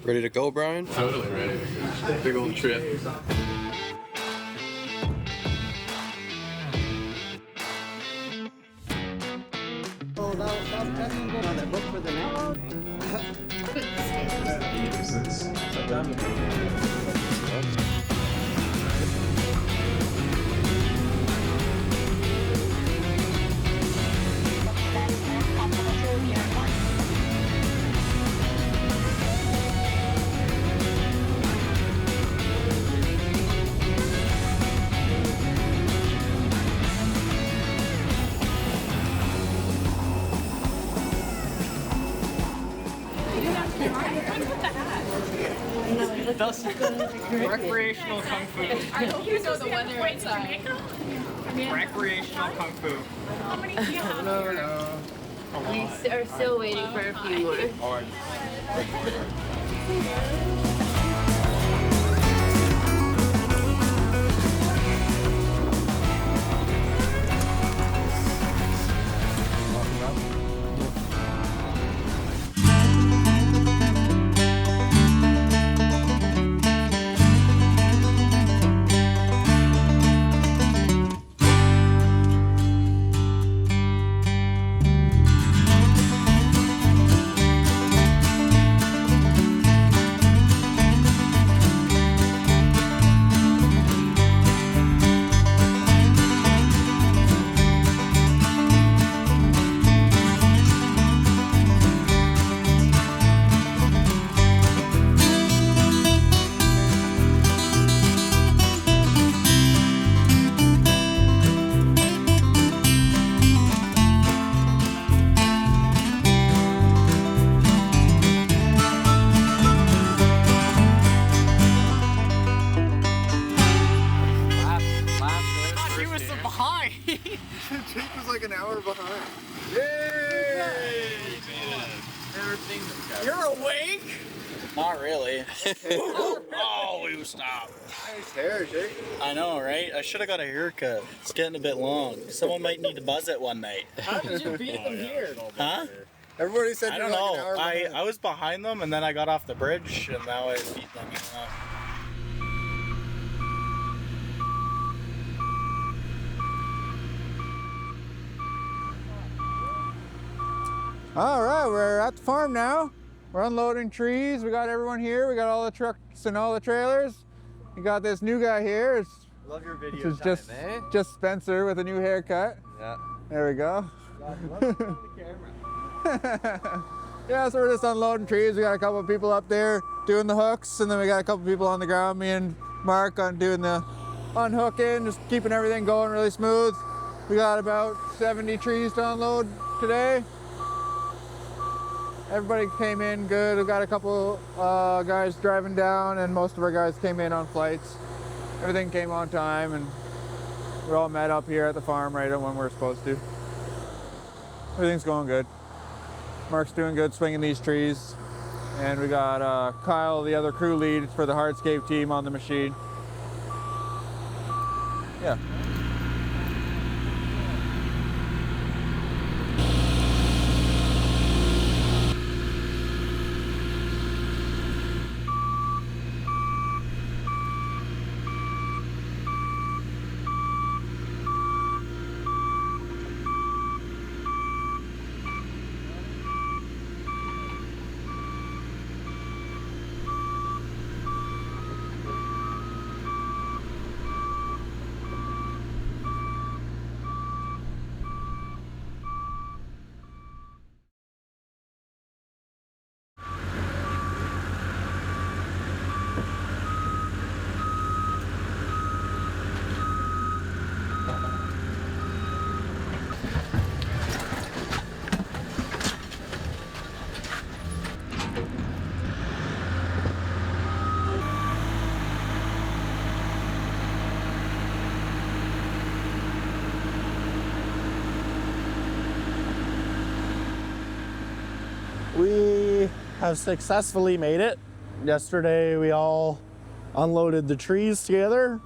Ready to go, Brian? Totally ready to go. Big old trip. Recreational kung fu. I hope you know the weather outside. Recreational kung fu. How many do you have? We are still waiting for a few more. Jake was like an hour behind. Yay! You're awake? Not really. Oh, you stop. Nice hair, Jake. I know, right? I should have got a haircut. It's getting a bit long. Someone might need to buzz it one night. How did you beat them here? Huh? Everybody said I you're don't like know. an hour behind. I was behind them and then I got off the bridge and now I beat them. All right, we're at the farm now. We're unloading trees. We got everyone here. We got all the trucks and all the trailers. We got this new guy here. Love your This video is just Spencer with a new haircut. Yeah. There we go. Yeah, so we're just unloading trees. We got a couple of people up there doing the hooks, and then we got a couple of people on the ground. Me and Mark on doing the unhooking, just keeping everything going really smooth. We got about 70 trees to unload today. Everybody came in good. We got a couple guys driving down, and most of our guys came in on flights. Everything came on time, and we're all met up here at the farm right when we're supposed to. Everything's going good. Mark's doing good swinging these trees. And we got Kyle, the other crew lead for the hardscape team, on the machine. Yeah. We have successfully made it. Yesterday we all unloaded the trees together.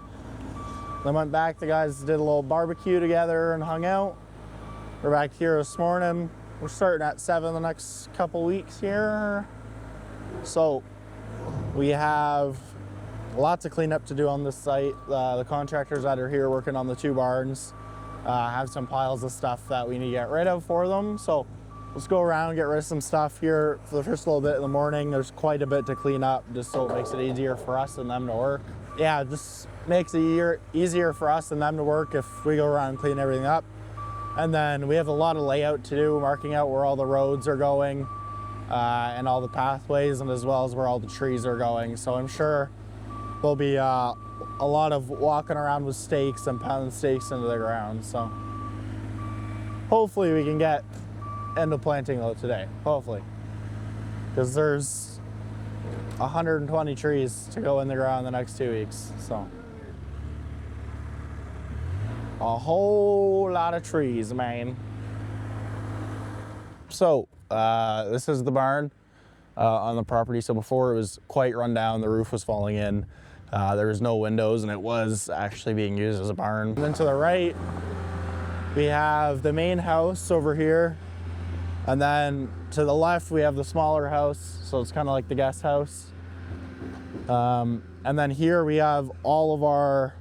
Then went back, the guys did a little barbecue together and hung out. We're back here this morning. We're starting at 7 the next couple weeks here. So We have lots of cleanup to do on this site. The contractors that are here working on the 2 barns have some piles of stuff that we need to get rid of for them. So let's go around and get rid of some stuff here for the first little bit in the morning. There's quite a bit to clean up just so it makes it easier for us and them to work. Yeah, it just makes it easier for us and them to work if we go around and clean everything up. And then we have a lot of layout to do, marking out where all the roads are going and all the pathways, and as well as where all the trees are going. So I'm sure there'll be a lot of walking around with stakes and pounding stakes into the ground. So hopefully we can get into planting though today, hopefully. Because there's 120 trees to go in the ground in the next 2 weeks, so. A whole lot of trees, man. So, this is the barn on the property. So before it was quite run down, the roof was falling in. There was no windows and it was actually being used as a barn. And then to the right, we have the main house over here. And then to the left, we have the smaller house. So it's kind of like the guest house. And then here we have all of our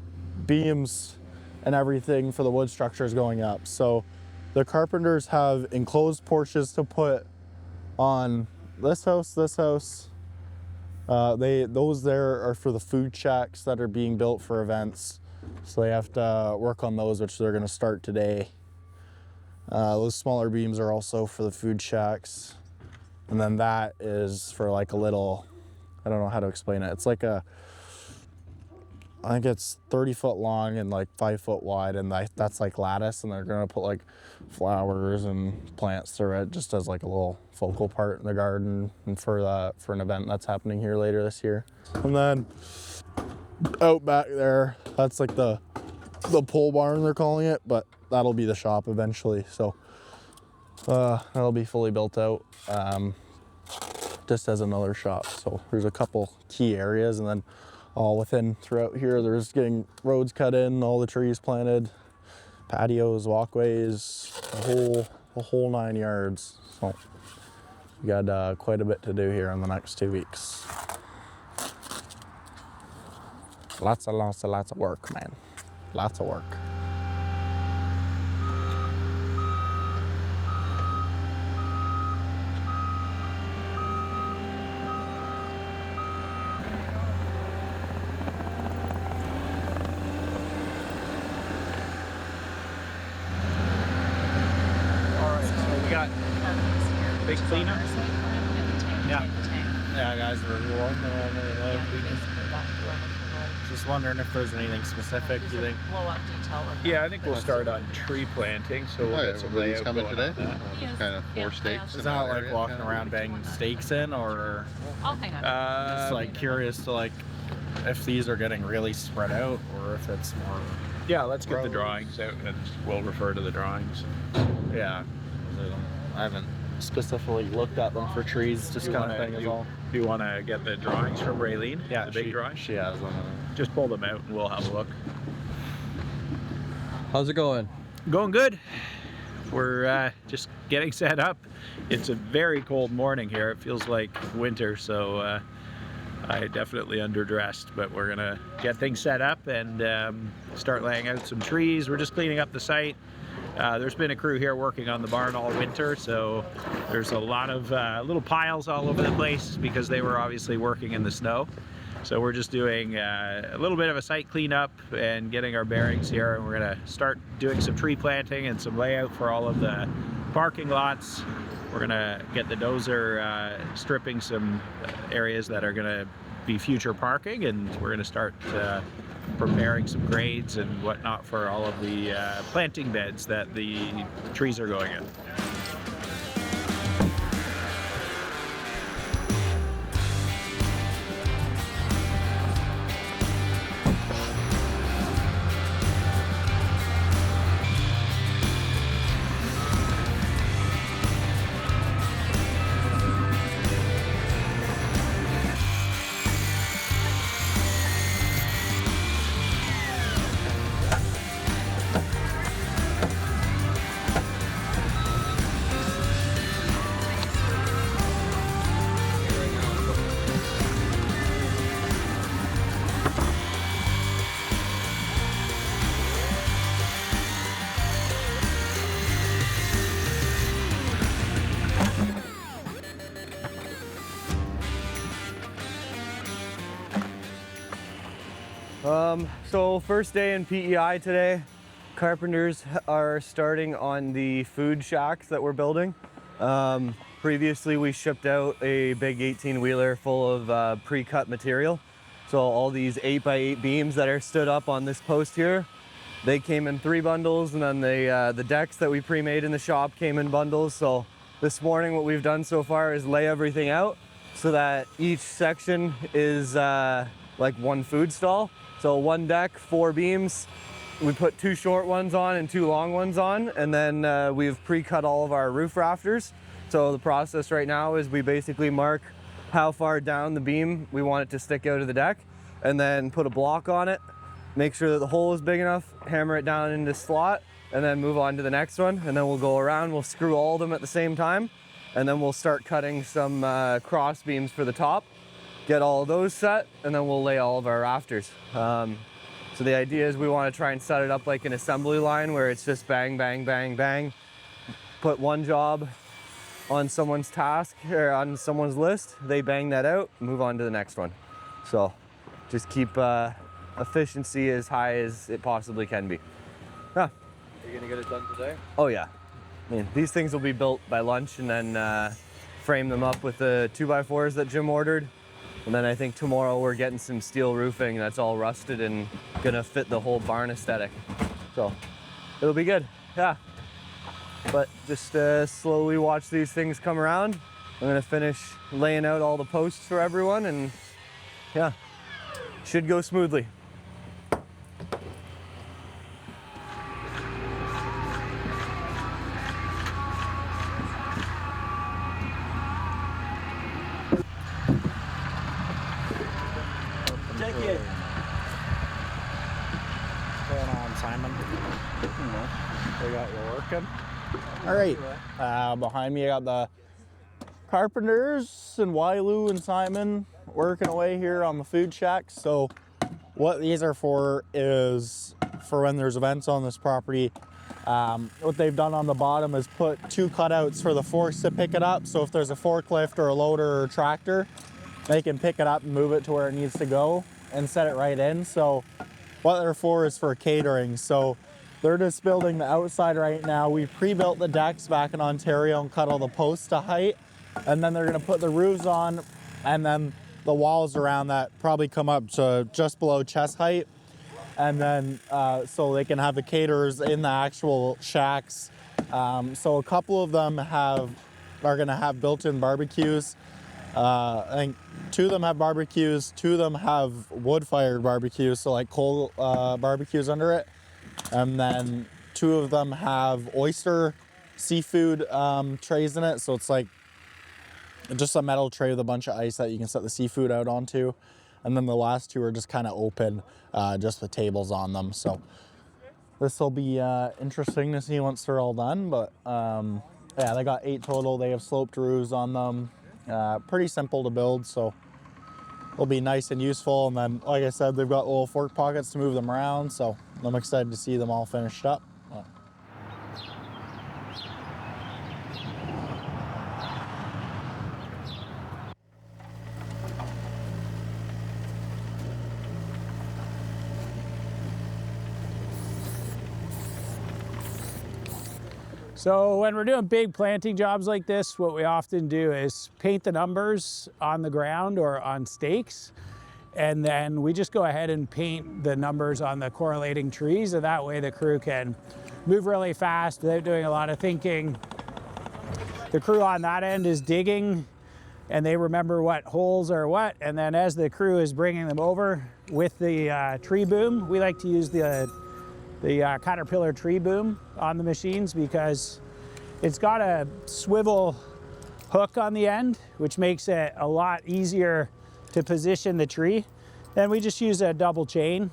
beams and everything for the wood structures going up. So the carpenters have enclosed porches to put on this house. Those there are for the food shacks that are being built for events. So they have to work on those, which they're gonna start today. Those smaller beams are also for the food shacks. And then that is for like a little, I don't know how to explain it. It's like I think it's 30 foot long and like 5 foot wide, and that's like lattice, and they're gonna put like flowers and plants through it just as like a little focal part in the garden and for an event that's happening here later this year. And then out back there, that's like the pole barn they're calling it, but that'll be the shop eventually. So that'll be fully built out just as another shop. So there's a couple key areas, and then all within throughout here, there's getting roads cut in, all the trees planted, patios, walkways, the whole 9 yards. So we got quite a bit to do here in the next 2 weeks. Lots of work, man. Lots of work. Big cleanup. Yeah. Yeah, guys, we're just wondering if there's anything specific you think. Yeah, I think we'll start on tree planting. So we'll get some layout coming going today. on that. Kind of 4 stakes. Is that like walking around banging stakes in, or I'll hang on. just like curious to like if these are getting really spread out, or if it's more. Yeah, let's get the drawings out and we'll refer to the drawings. Yeah, I haven't specifically looked at them for trees, just kind of thing is all. Do you want to get the drawings from Raylene? Yeah, the big drawings? She has them. Just pull them out and we'll have a look. How's it going? Going good. We're just getting set up. It's a very cold morning here. It feels like winter, so I definitely underdressed, but we're gonna get things set up and start laying out some trees. We're just cleaning up the site. There's been a crew here working on the barn all winter, so there's a lot of little piles all over the place because they were obviously working in the snow. So we're just doing a little bit of a site cleanup and getting our bearings here, and we're gonna start doing some tree planting and some layout for all of the parking lots. We're gonna get the dozer stripping some areas that are gonna be future parking, and we're gonna start preparing some grades and whatnot for all of the planting beds that the trees are going in. So first day in PEI today. Carpenters are starting on the food shacks that we're building. Previously we shipped out a big 18-wheeler full of pre-cut material. So all these 8x8 beams that are stood up on this post here, they came in 3 bundles, and then the decks that we pre-made in the shop came in bundles. So this morning what we've done so far is lay everything out so that each section is like one food stall. So 1 deck, 4 beams. We put 2 short ones on and 2 long ones on, and then we've pre-cut all of our roof rafters. So the process right now is we basically mark how far down the beam we want it to stick out of the deck, and then put a block on it, make sure that the hole is big enough, hammer it down into slot, and then move on to the next one. And then we'll go around, we'll screw all of them at the same time, and then we'll start cutting some cross beams for the top, get all of those set, and then we'll lay all of our rafters. So the idea is we want to try and set it up like an assembly line where it's just bang, bang, bang, bang. Put one job on someone's task or on someone's list, they bang that out, move on to the next one. So just keep efficiency as high as it possibly can be. Yeah. Are you gonna get it done today? Oh yeah. I mean, these things will be built by lunch, and then frame them up with the 2x4s that Jim ordered. And then I think tomorrow we're getting some steel roofing that's all rusted and gonna fit the whole barn aesthetic. So it'll be good, yeah. But just slowly watch these things come around. I'm gonna finish laying out all the posts for everyone, and yeah, should go smoothly. What's going on, Simon? They got you working. All right, behind me I got the carpenters and Wailu and Simon working away here on the food shack. So what these are for is for when there's events on this property. What they've done on the bottom is put 2 cutouts for the forks to pick it up. So if there's a forklift or a loader or a tractor, they can pick it up and move it to where it needs to go and set it right in. So what they're for is for catering. So they're just building the outside right now. We pre-built the decks back in Ontario and cut all the posts to height. And then they're gonna put the roofs on, and then the walls around that probably come up to just below chest height. And then so they can have the caterers in the actual shacks. So a couple of them are gonna have built-in barbecues. I think 2 of them have barbecues, 2 of them have wood-fired barbecues, so like coal barbecues under it. And then 2 of them have oyster seafood trays in it, so it's like just a metal tray with a bunch of ice that you can set the seafood out onto. And then the last 2 are just kind of open, just with tables on them. So this will be interesting to see once they're all done. But yeah, they got 8 total. They have sloped roofs on them. Pretty simple to build, so it'll be nice and useful. And then, like I said, they've got little fork pockets to move them around, so I'm excited to see them all finished up. So when we're doing big planting jobs like this, what we often do is paint the numbers on the ground or on stakes. And then we just go ahead and paint the numbers on the correlating trees. And that way the crew can move really fast without doing a lot of thinking. The crew on that end is digging, and they remember what holes are what. And then as the crew is bringing them over with the tree boom, we like to use the Caterpillar tree boom on the machines because it's got a swivel hook on the end, which makes it a lot easier to position the tree. Then we just use a double chain.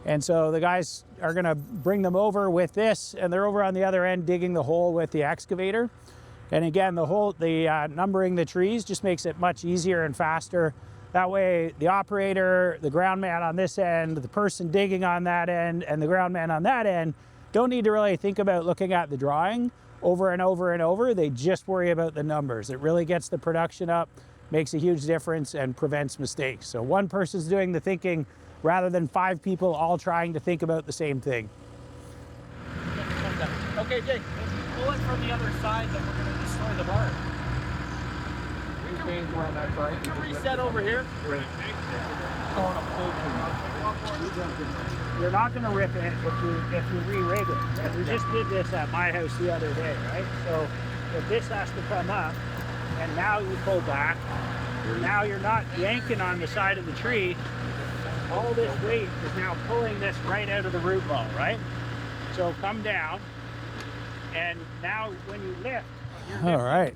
And so the guys are gonna bring them over with this, and they're over on the other end digging the hole with the excavator. And again, the numbering the trees just makes it much easier and faster. That way the operator, the ground man on this end, the person digging on that end, and the ground man on that end don't need to really think about looking at the drawing over and over and over. They just worry about the numbers. It really gets the production up makes a huge difference and prevents mistakes. So one person's doing the thinking rather than 5 people all trying to think about the same thing. Okay, Jake, pull it from the other side, then we're going to destroy the barn. You can reset over here. You're not going to rip it if you re-rig it. And we just did this at my house the other day, right? So if this has to come up, and now you pull back, now you're not yanking on the side of the tree. All this weight is now pulling this right out of the root ball, right? So come down, and now when you lift, all right,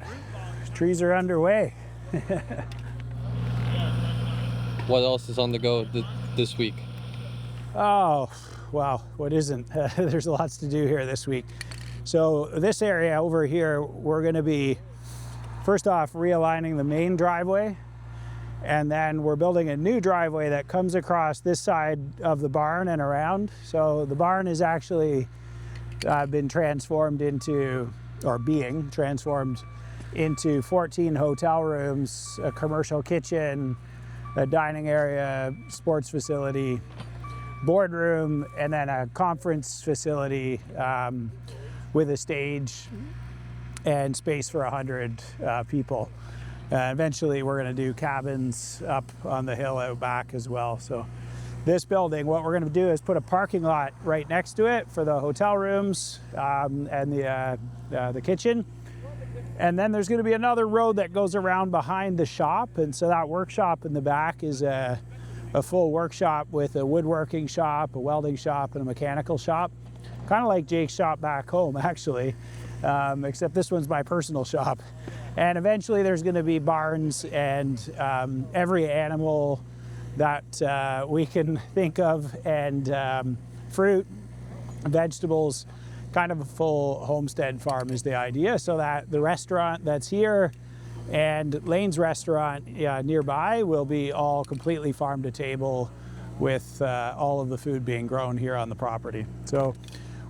trees are underway. What else is on the go this week? Oh, wow, what isn't? There's lots to do here this week. So this area over here, we're going to be, first off, realigning the main driveway, and then we're building a new driveway that comes across this side of the barn and around. So the barn has actually been transformed into, or being transformed into 14 hotel rooms, a commercial kitchen, a dining area, sports facility, boardroom, and then a conference facility with a stage and space for 100 people. Eventually we're going to do cabins up on the hill out back as well. So this building, what we're going to do is put a parking lot right next to it for the hotel rooms and the kitchen. And then there's going to be another road that goes around behind the shop. And so that workshop in the back is a full workshop with a woodworking shop, a welding shop, and a mechanical shop. Kind of like Jake's shop back home, actually, except this one's my personal shop. And eventually there's going to be barns and every animal that we can think of, and fruit, vegetables, kind of a full homestead farm is the idea, so that the restaurant that's here and Lane's restaurant nearby will be all completely farm to table, with all of the food being grown here on the property. So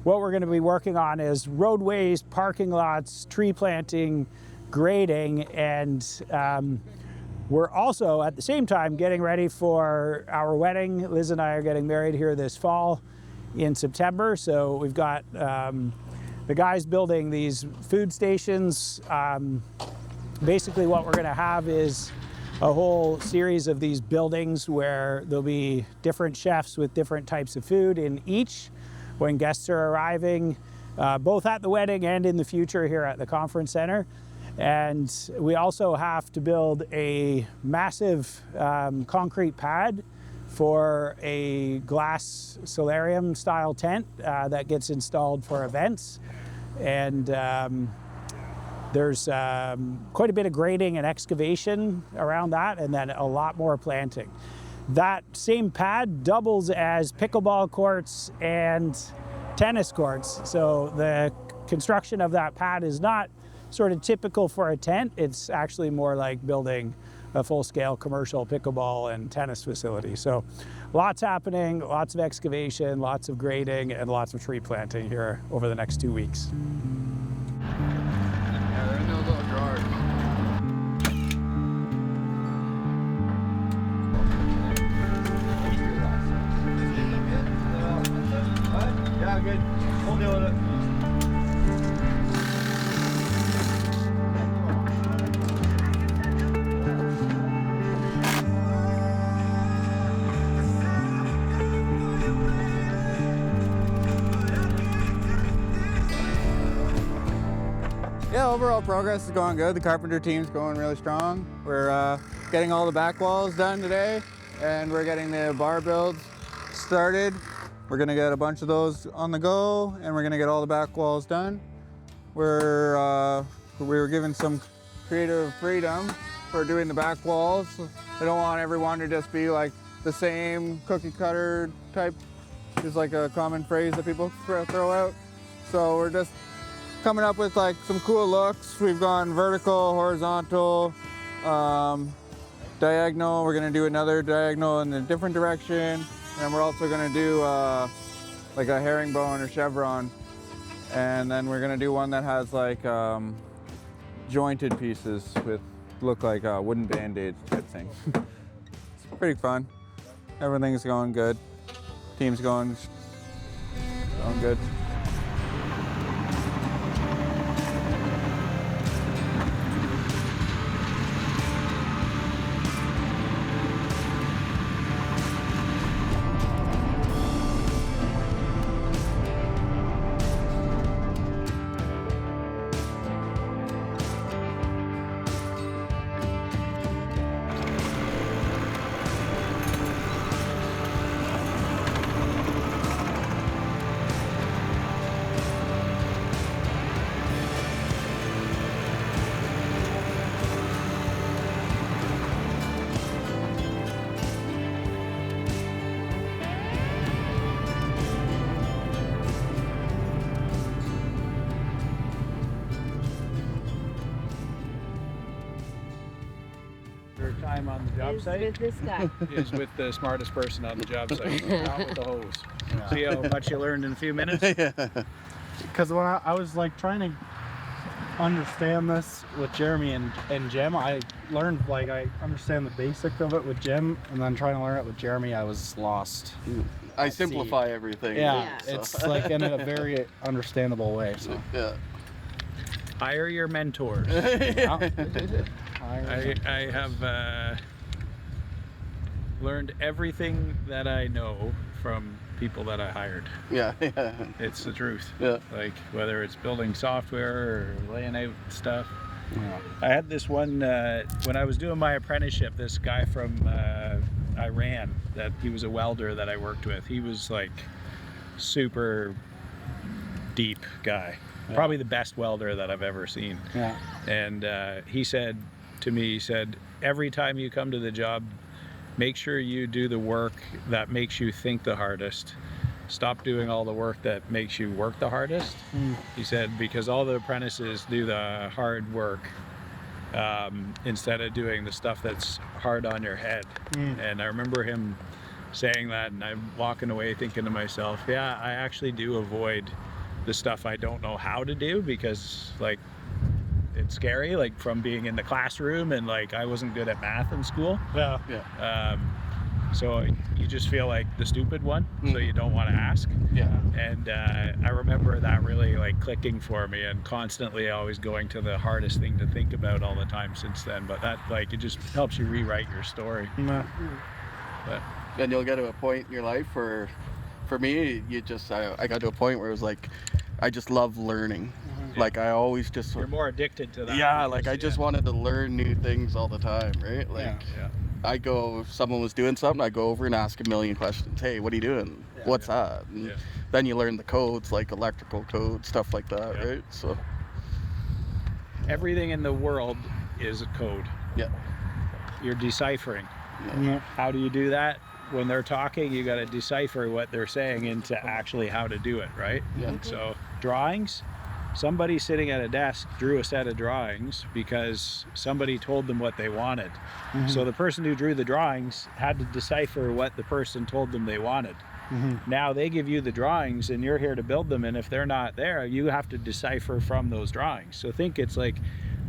what we're going to be working on is roadways, parking lots, tree planting, grading, and we're also at the same time getting ready for our wedding. Liz and I are getting married here this fall in September. So we've got the guys building these food stations. Basically what we're going to have is a whole series of these buildings where there'll be different chefs with different types of food in each when guests are arriving, both at the wedding and in the future here at the conference center. And we also have to build a massive concrete pad for a glass solarium style tent that gets installed for events. And there's quite a bit of grading and excavation around that, and then a lot more planting. That same pad doubles as pickleball courts and tennis courts. So the construction of that pad is not sort of typical for a tent. It's actually more like building a full-scale commercial pickleball and tennis facility. So lots happening, lots of excavation, lots of grading, and lots of tree planting here over the next 2 weeks. Yeah, they're in those little drawers. Yeah, good. We'll deal with it. Yeah, overall progress is going good. The carpenter team's going really strong. We're getting all the back walls done today, and we're getting the bar builds started. We're gonna get a bunch of those on the go, and we're gonna get all the back walls done. We were given some creative freedom for doing the back walls. I don't want everyone to just be like the same cookie cutter type, is like a common phrase that people throw out. So we're just coming up with like some cool looks. We've gone vertical, horizontal, diagonal. We're gonna do another diagonal in a different direction. And we're also gonna do like a herringbone or chevron. And then we're gonna do one that has like jointed pieces with look like a wooden band-aid type thing. It's pretty fun. Everything's going good. Team's going good. Your time on the job Is site with this guy. is with the smartest person on the job site, not with the hose. See how much you learned in a few minutes? Because when I was like trying to understand this with Jeremy and Jim, I learned, like, I understand the basic of it with Jim, and then trying to learn it with Jeremy, I was lost. I simplify everything. Yeah, Yeah. it's like in a very understandable way. So Yeah. Hire your mentors. I have learned everything that I know from people that I hired. Yeah. It's the truth. Yeah. Like whether it's building software or laying out stuff. yeah. I had this one when I was doing my apprenticeship. This guy from Iran, that he was a welder that I worked with. He was like super deep guy, probably the best welder that I've ever seen. Yeah. And he said to me, he said, every time you come to the job, make sure you do the work that makes you think the hardest. Stop doing all the work that makes you work the hardest. He said, because all the apprentices do the hard work instead of doing the stuff that's hard on your head. And I remember him saying that, and I'm walking away thinking to myself, yeah, I actually do avoid the stuff I don't know how to do, because like it's scary, like from being in the classroom, and like I wasn't good at math in school. Yeah. So you just feel like the stupid one, so you don't want to ask. Yeah. And I remember that really like clicking for me, and constantly always going to the hardest thing to think about all the time since then. But that, like, it just helps you rewrite your story. But And you'll get to a point in your life where, for me, I got to a point where it was like, I just love learning. Like I always just. you're more addicted to that. Yeah, like I just wanted to learn new things all the time, right? Like Yeah. I go, if someone was doing something, I go over and ask a million questions. Hey, what are you doing? What's that? And then you learn the codes, like electrical codes, stuff like that, right? So Everything in the world is a code. yeah. You're deciphering. Yeah. How do you do that? When they're talking, you got to decipher what they're saying into actually how to do it, right? Yeah. So drawings, somebody sitting at a desk drew a set of drawings because somebody told them what they wanted. So the person who drew the drawings had to decipher what the person told them they wanted. Now they give you the drawings and you're here to build them, and if they're not there, you have to decipher from those drawings. So think it's like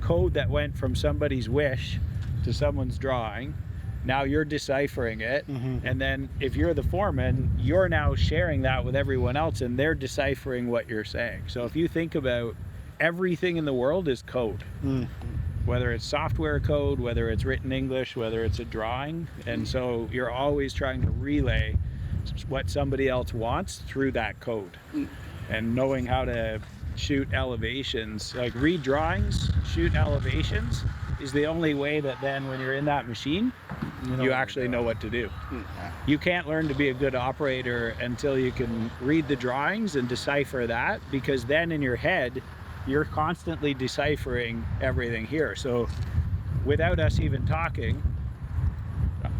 code that went from somebody's wish to someone's drawing. Now you're deciphering it, and then if you're the foreman, you're now sharing that with everyone else, and they're deciphering what you're saying. So if you think about everything in the world is code, whether it's software code, whether it's written English, whether it's a drawing, and so you're always trying to relay what somebody else wants through that code. And knowing how to shoot elevations, like read drawings, shoot elevations, is the only way that then when you're in that machine, you actually know what to do. You can't learn to be a good operator until you can read the drawings and decipher that, because then in your head, you're constantly deciphering everything here. So without us even talking,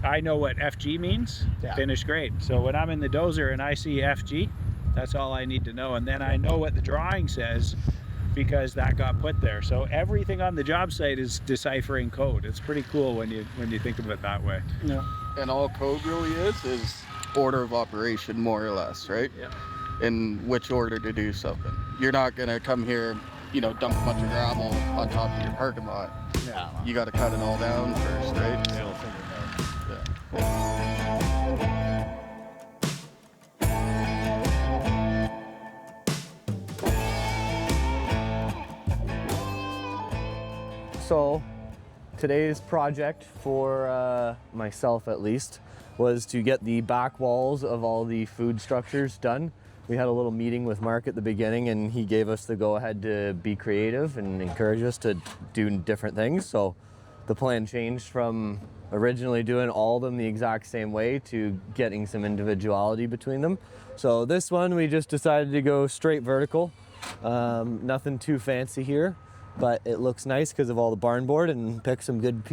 I know what FG means, finished grade. So when I'm in the dozer and I see FG, that's all I need to know. And then I know what the drawing says, because that got put there. So everything on the job site is deciphering code. It's pretty cool when you think of it that way. Yeah. And all code really is order of operation, more or less, right? Yeah. In which order to do something. You're not gonna come here, dump a bunch of gravel on top of your parking lot. you got to cut it all down first, right? Yeah, we'll figure it out. Yeah. So today's project for myself at least was to get the back walls of all the food structures done. We had a little meeting with Mark at the beginning and he gave us the go ahead to be creative and encourage us to do different things. So the plan changed from originally doing all of them the exact same way to getting some individuality between them. So this one we just decided to go straight vertical. Nothing too fancy here, but it looks nice because of all the barn board, and pick some good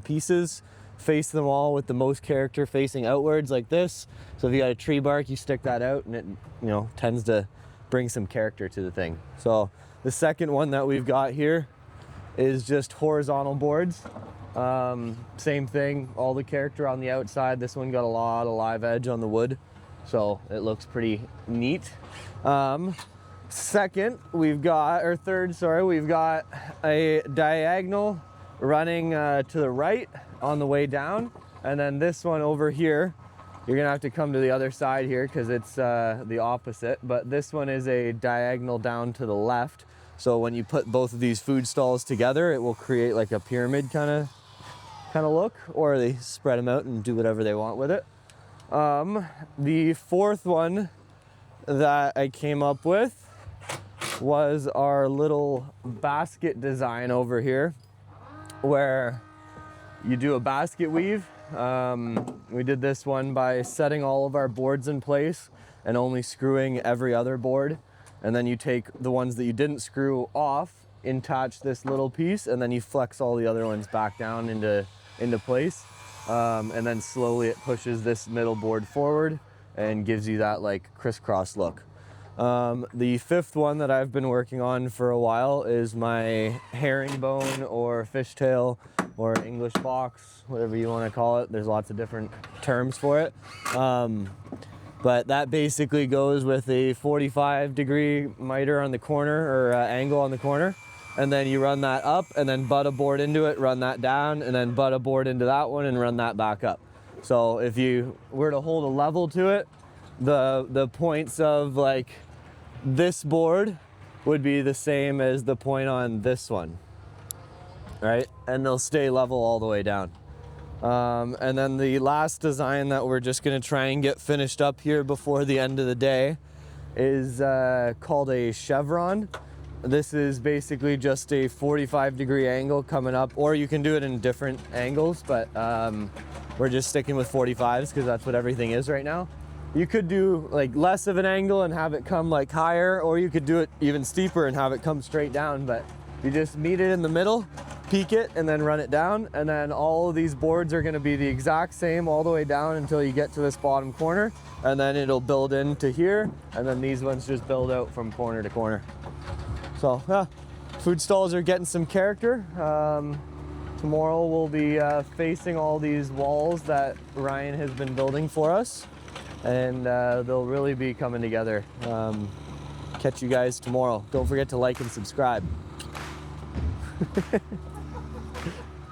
pieces, face them all with the most character facing outwards like this. So if you got a tree bark, you stick that out and it, you know, tends to bring some character to the thing. So the second one that we've got here is just horizontal boards. Same thing, all the character on the outside. This one got a lot of live edge on the wood, so it looks pretty neat. Third, we've got a diagonal running to the right on the way down, and then this one over here, you're gonna have to come to the other side here because it's the opposite, but this one is a diagonal down to the left. So when you put both of these food stalls together, it will create like a pyramid kind of look, or they spread them out and do whatever they want with it. The fourth one that I came up with was our little basket design over here, where you do a basket weave. We did this one by setting all of our boards in place and only screwing every other board. And then you take the ones that you didn't screw off, attach this little piece, and then you flex all the other ones back down into place. And then slowly it pushes this middle board forward and gives you that like crisscross look. The fifth one that I've been working on for a while is my herringbone or fishtail or English box, whatever you want to call it. There's lots of different terms for it. But that basically goes with a 45-degree miter on the corner, or angle on the corner. And then you run that up and then butt a board into it, run that down, and then butt a board into that one and run that back up. So if you were to hold a level to it, the points of like this board would be the same as the point on this one, right? And they'll stay level all the way down. And then the last design that we're just gonna try and get finished up here before the end of the day is called a chevron. This is basically just a 45-degree angle coming up, or you can do it in different angles, but we're just sticking with 45s because that's what everything is right now. You could do like less of an angle and have it come like higher, or you could do it even steeper and have it come straight down, but you just meet it in the middle, peak it, and then run it down, and then all of these boards are gonna be the exact same all the way down until you get to this bottom corner, and then it'll build into here, and then these ones just build out from corner to corner. So, yeah, food stalls are getting some character. Tomorrow we'll be facing all these walls that Ryan has been building for us, and they'll really be coming together. Catch you guys tomorrow. Don't forget to like and subscribe.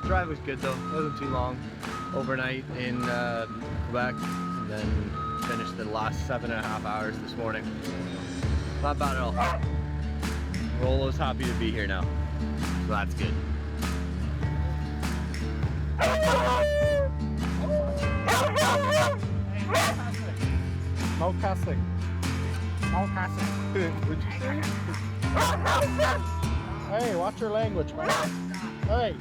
Drive was good though. It wasn't too long. Overnight in Quebec, and then finished the last 7.5 hours this morning. Not bad at all. Rolo's happy to be here now, so that's good. No cussing. No cussing. What'd you say? Hey, watch your language, man. Hey.